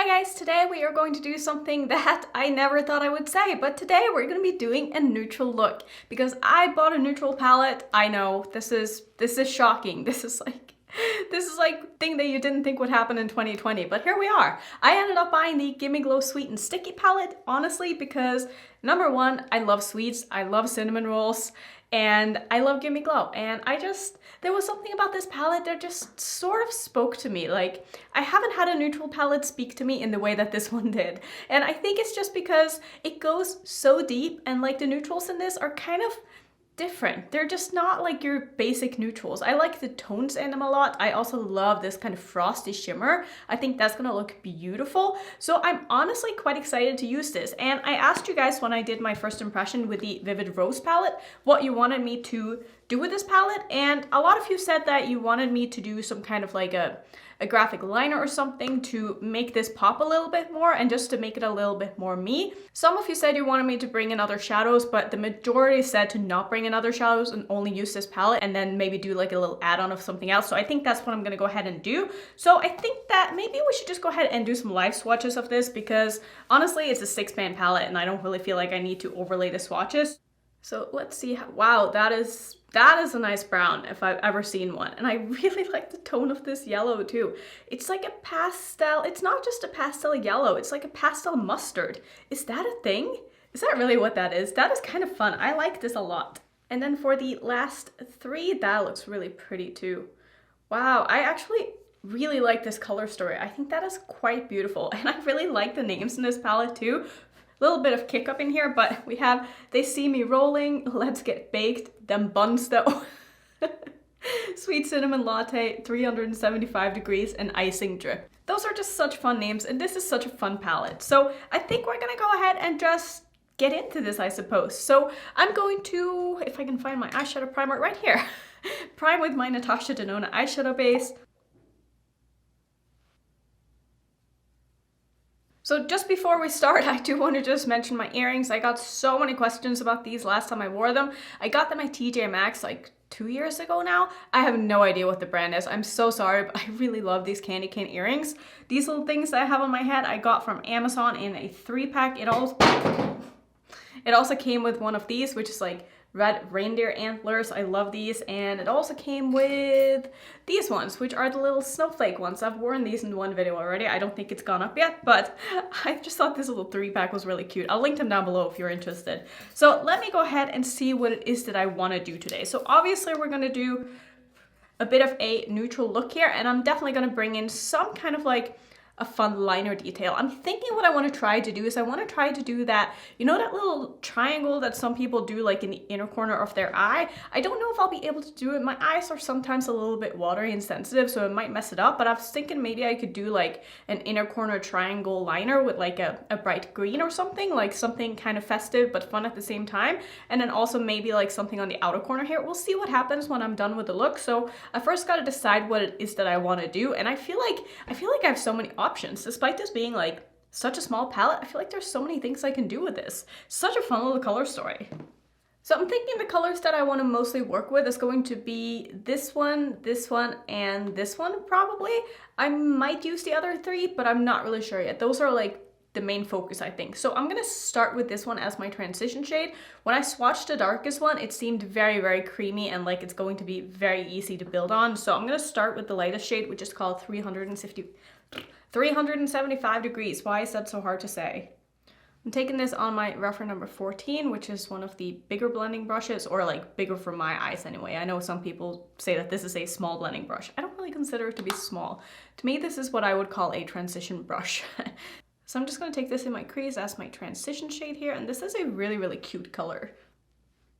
Hi guys, today we are going to do something that I never thought I would say, but today we're going to be doing a neutral look because I bought a neutral palette. I know this is shocking. This is like thing that you didn't think would happen in 2020, but here we are. I ended up buying the Gimme Glow Sweet and Sticky palette, honestly, because number one, I love sweets, I love cinnamon rolls, and I love Gimme Glow, and there was something about this palette that just sort of spoke to me. Like, I haven't had a neutral palette speak to me in the way that this one did, and I think it's just because it goes so deep, and like the neutrals in this are kind of different. They're just not like your basic neutrals. I like the tones in them a lot. I also love this kind of frosty shimmer. I think that's gonna look beautiful. So I'm honestly quite excited to use this. And I asked you guys when I did my first impression with the Vivid Rose palette, what you wanted me to do with this palette. And a lot of you said that you wanted me to do some kind of like a graphic liner or something to make this pop a little bit more and just to make it a little bit more me. Some of you said you wanted me to bring in other shadows, but the majority said to not bring in other shadows and only use this palette and then maybe do like a little add-on of something else. So I think that's what I'm gonna go ahead and do. So I think that maybe we should just go ahead and do some live swatches of this because honestly, it's a 6-pan palette and I don't really feel like I need to overlay the swatches. So let's see how, wow, that is a nice brown if I've ever seen one. And I really like the tone of this yellow too. It's like a pastel, it's not just a pastel yellow, it's like a pastel mustard. Is that a thing? Is that really what that is? That is kind of fun. I like this a lot. And then for the last 3, that looks really pretty too. Wow, I actually really like this color story. I think that is quite beautiful. And I really like the names in this palette too. Little bit of kick up in here, but we have They See Me Rolling, Let's Get Baked, Them Buns Though, Sweet Cinnamon Latte, 375 Degrees, and Icing Drip. Those are just such fun names, and this is such a fun palette. So I think we're gonna go ahead and just get into this, I suppose. So I'm going to, if I can find my eyeshadow primer right here, prime with my Natasha Denona eyeshadow base. So just before we start, I do want to just mention my earrings. I got so many questions about these last time I wore them. I got them at TJ Maxx like 2 years ago now. I have no idea what the brand is. I'm so sorry, but I really love these candy cane earrings. These little things that I have on my head, I got from Amazon in a 3-pack. It also came with one of these, which is like red reindeer antlers. I love these. And it also came with these ones, which are the little snowflake ones. I've worn these in one video already. I don't think it's gone up yet, but I just thought this little 3-pack was really cute. I'll link them down below if you're interested. So let me go ahead and see what it is that I want to do today. So obviously we're going to do a bit of a neutral look here, and I'm definitely going to bring in some kind of like a fun liner detail. I'm thinking what I want to try to do is I want to try to do that, you know, that little triangle that some people do like in the inner corner of their eye. I don't know if I'll be able to do it. My eyes are sometimes a little bit watery and sensitive, so it might mess it up, but I was thinking maybe I could do like an inner corner triangle liner with like a bright green or something, like something kind of festive but fun at the same time. And then also maybe like something on the outer corner here. We'll see what happens when I'm done with the look. So I first got to decide what it is that I want to do, and I feel like I have so many options. Despite this being like such a small palette, I feel like there's so many things I can do with this. Such a fun little color story. So I'm thinking the colors that I want to mostly work with is going to be this one, and this one probably. I might use the other 3, but I'm not really sure yet. Those are like the main focus, I think. So I'm gonna start with this one as my transition shade. When I swatched the darkest one, it seemed very, very creamy and like it's going to be very easy to build on. So I'm gonna start with the lightest shade, which is called 375 Degrees. Why is that so hard to say? I'm taking this on my Rephr number 14, which is one of the bigger blending brushes, or like bigger for my eyes anyway. I know some people say that this is a small blending brush. I don't really consider it to be small. To me, this is what I would call a transition brush. So I'm just gonna take this in my crease as my transition shade here, and this is a really, really cute color.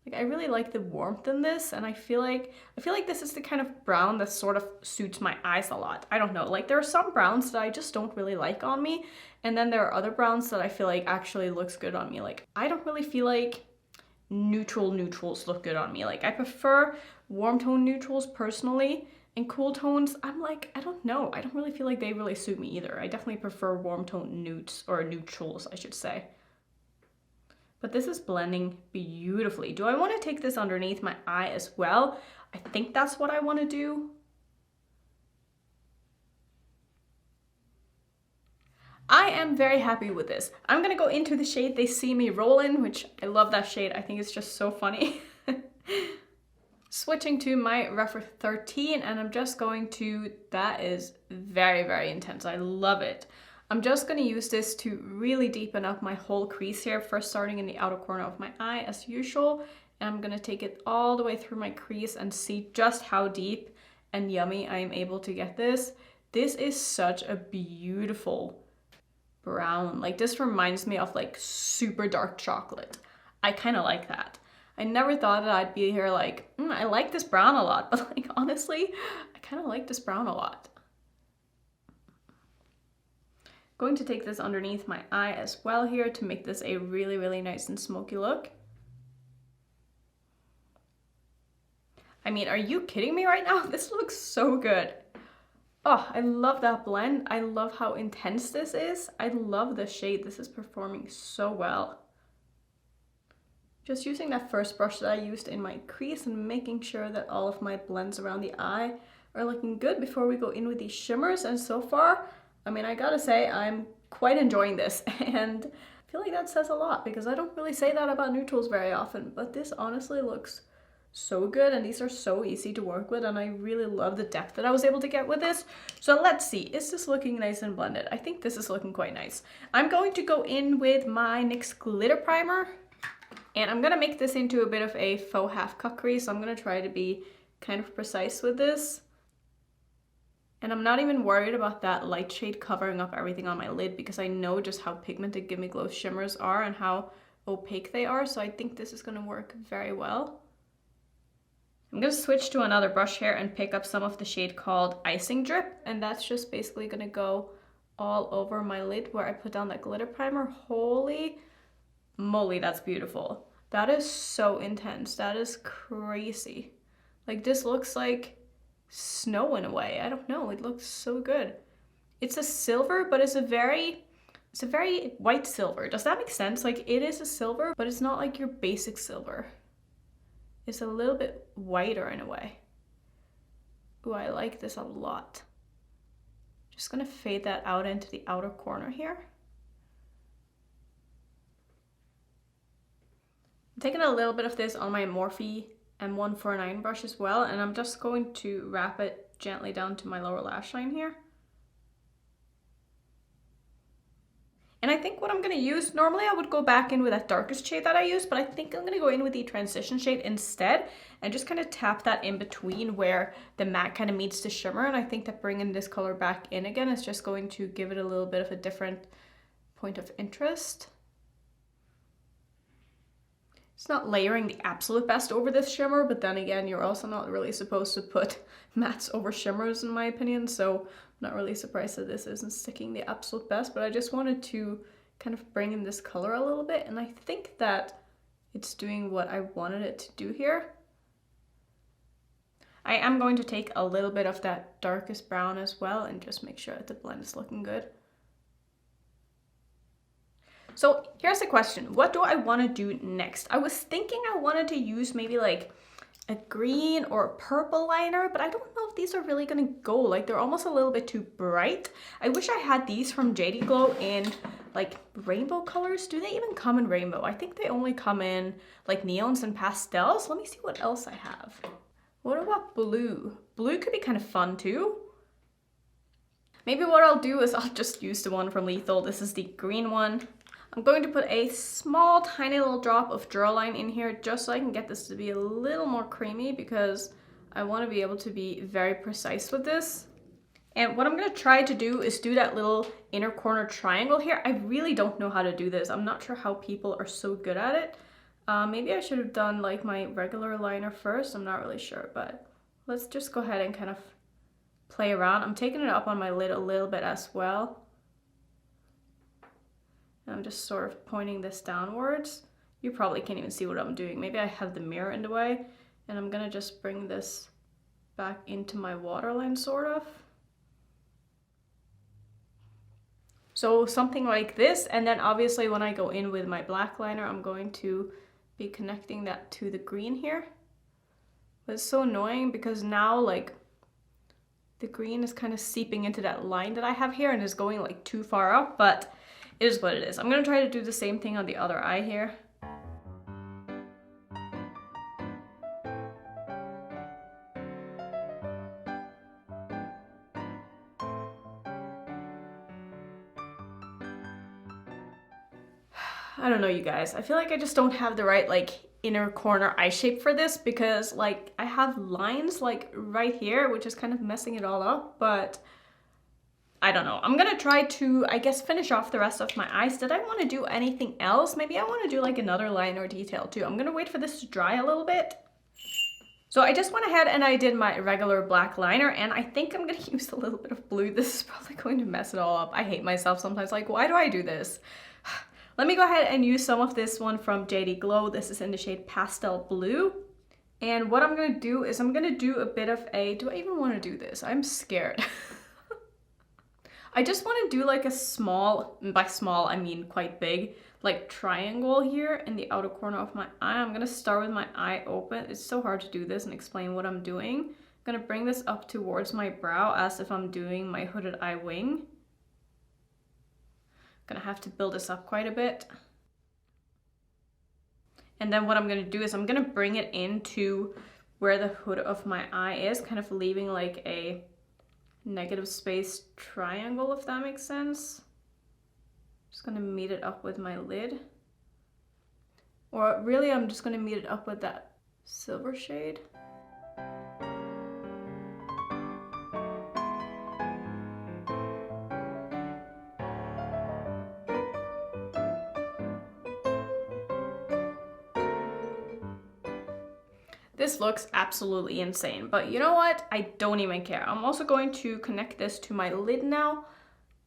Like, I really like the warmth in this, and I feel like this is the kind of brown that sort of suits my eyes a lot. I don't know, like there are some browns that I just don't really like on me, and then there are other browns that I feel like actually looks good on me. Like, I don't really feel like neutrals look good on me. Like, I prefer warm tone neutrals personally, and cool tones, I'm like, I don't know. I don't really feel like they really suit me either. I definitely prefer warm tone nudes, or neutrals, I should say. But this is blending beautifully. Do I want to take this underneath my eye as well? I think that's what I want to do. I am very happy with this. I'm gonna go into the shade They See Me Rollin', which I love that shade. I think it's just so funny. Switching to my Rephr 13, and I'm just going to, that is very, very intense. I love it. I'm just going to use this to really deepen up my whole crease here, first starting in the outer corner of my eye as usual, and I'm going to take it all the way through my crease and see just how deep and yummy I am able to get this. This is such a beautiful brown. Like, this reminds me of like super dark chocolate. I kind of like that. I never thought that I'd be here like, I like this brown a lot, but like honestly, I kind of like this brown a lot. Going to take this underneath my eye as well here to make this a really, really nice and smoky look. I mean, are you kidding me right now? This looks so good. Oh, I love that blend. I love how intense this is. I love the shade. This is performing so well. Just using that first brush that I used in my crease and making sure that all of my blends around the eye are looking good before we go in with these shimmers. And so far, I mean, I gotta say, I'm quite enjoying this, and I feel like that says a lot because I don't really say that about neutrals very often, but this honestly looks so good, and these are so easy to work with, and I really love the depth that I was able to get with this. So let's see, is this looking nice and blended? I think this is looking quite nice. I'm going to go in with my NYX glitter primer, and I'm gonna make this into a bit of a faux half cut crease. So I'm gonna try to be kind of precise with this. And I'm not even worried about that light shade covering up everything on my lid because I know just how pigmented Gimme Glow shimmers are and how opaque they are. So I think this is gonna work very well. I'm gonna switch to another brush here and pick up some of the shade called Icing Drip. And that's just basically gonna go all over my lid where I put down that glitter primer. Holy moly, that's beautiful. That is so intense. That is crazy. Like, this looks like snow in a way. I don't know, it looks so good. It's a silver, but it's a very white silver. Does that make sense? Like, it is a silver, but it's not like your basic silver. It's a little bit whiter in a way. Ooh, I like this a lot. Just gonna fade that out into the outer corner here. I'm taking a little bit of this on my Morphe M149 brush as well, and I'm just going to wrap it gently down to my lower lash line here. And I think what I'm going to use, normally I would go back in with that darkest shade that I used, but I think I'm going to go in with the transition shade instead and just kind of tap that in between where the matte kind of meets the shimmer. And I think that bringing this color back in again is just going to give it a little bit of a different point of interest. It's not layering the absolute best over this shimmer, but then again, you're also not really supposed to put mattes over shimmers in my opinion, so I'm not really surprised that this isn't sticking the absolute best, but I just wanted to kind of bring in this color a little bit, and I think that it's doing what I wanted it to do here. I am going to take a little bit of that darkest brown as well and just make sure that the blend is looking good. So here's the question, what do I want to do next? I was thinking I wanted to use maybe like a green or a purple liner, but I don't know if these are really gonna go. Like, they're almost a little bit too bright. I wish I had these from JD Glow in like rainbow colors. Do they even come in rainbow? I think they only come in like neons and pastels. Let me see what else I have. What about blue? Blue could be kind of fun too. Maybe what I'll do is I'll just use the one from Lethal. This is the green one. I'm going to put a small, tiny little drop of Duraline in here just so I can get this to be a little more creamy because I want to be able to be very precise with this. And what I'm going to try to do is do that little inner corner triangle here. I really don't know how to do this. I'm not sure how people are so good at it. Maybe I should have done like my regular liner first. I'm not really sure, but let's just go ahead and kind of play around. I'm taking it up on my lid a little bit as well. I'm just sort of pointing this downwards. You probably can't even see what I'm doing. Maybe I have the mirror in the way, and I'm gonna just bring this back into my waterline sort of. So something like this, and then obviously when I go in with my black liner, I'm going to be connecting that to the green here. But it's so annoying because now like the green is kind of seeping into that line that I have here and is going like too far up, but it is what it is. I'm gonna try to do the same thing on the other eye here. I don't know, you guys. I feel like I just don't have the right like inner corner eye shape for this, because like I have lines like right here, which is kind of messing it all up, but I don't know. I'm gonna try to, I guess, finish off the rest of my eyes. Did I want to do anything else? Maybe I want to do like another line or detail too. I'm gonna wait for this to dry a little bit. So I just went ahead and I did my regular black liner, and I think I'm gonna use a little bit of blue. This is probably going to mess it all up. I hate myself sometimes, like, why do I do this? Let me go ahead and use some of this one from JD Glow. This is in the shade Pastel Blue. And what I'm gonna do is I'm gonna do a bit of a, do I even wanna do this? I'm scared. I just wanna do like a small, by small I mean quite big, like triangle here in the outer corner of my eye. I'm gonna start with my eye open. It's so hard to do this and explain what I'm doing. I'm gonna bring this up towards my brow as if I'm doing my hooded eye wing. Gonna have to build this up quite a bit. And then what I'm gonna do is I'm gonna bring it into where the hood of my eye is, kind of leaving like a negative space triangle, if that makes sense. Just gonna meet it up with my lid. Or really, I'm just gonna meet it up with that silver shade. This looks absolutely insane, but you know what? I don't even care. I'm also going to connect this to my lid now,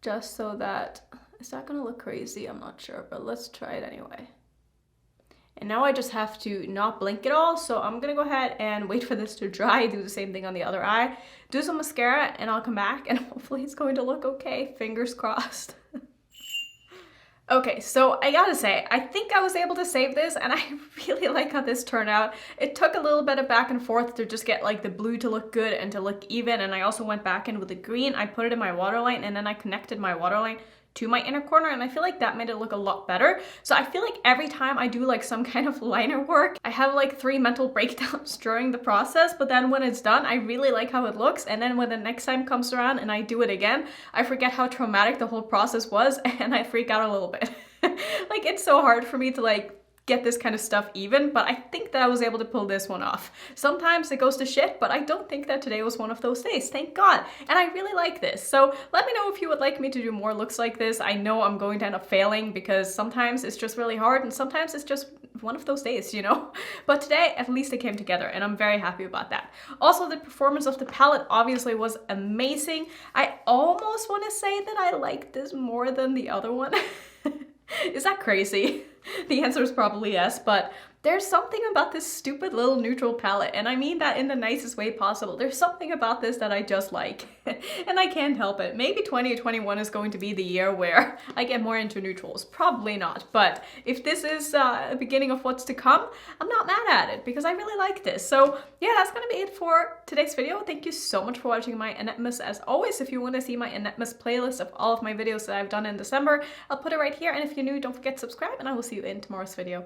just so that, is that gonna look crazy? I'm not sure, but let's try it anyway. And now I just have to not blink at all, so I'm gonna go ahead and wait for this to dry, do the same thing on the other eye, do some mascara, and I'll come back and hopefully it's going to look okay. Fingers crossed. Okay, so I gotta say, I think I was able to save this, and I really like how this turned out. It took a little bit of back and forth to just get like the blue to look good and to look even, and I also went back in with the green. I put it in my waterline, and then I connected my waterline to my inner corner, and I feel like that made it look a lot better. So I feel like every time I do like some kind of liner work, I have like 3 mental breakdowns during the process, but then when it's done, I really like how it looks, and then when the next time comes around and I do it again, I forget how traumatic the whole process was, and I freak out a little bit. Like, it's so hard for me to like get this kind of stuff even, but I think that I was able to pull this one off. Sometimes it goes to shit, but I don't think that today was one of those days, thank God. And I really like this. So let me know if you would like me to do more looks like this. I know I'm going to end up failing because sometimes it's just really hard and sometimes it's just one of those days, you know? But today, at least it came together and I'm very happy about that. Also, the performance of the palette obviously was amazing. I almost want to say that I like this more than the other one. Is that crazy? The answer is probably yes, but there's something about this stupid little neutral palette, and I mean that in the nicest way possible. There's something about this that I just like, and I can't help it. Maybe 2021 is going to be the year where I get more into neutrals. Probably not, but if this is the beginning of what's to come, I'm not mad at it because I really like this. So yeah, that's gonna be it for today's video. Thank you so much for watching my Annette-mas. As always, if you want to see my Annette-mas playlist of all of my videos that I've done in December, I'll put it right here, and if you're new, don't forget to subscribe, and I will see you in tomorrow's video.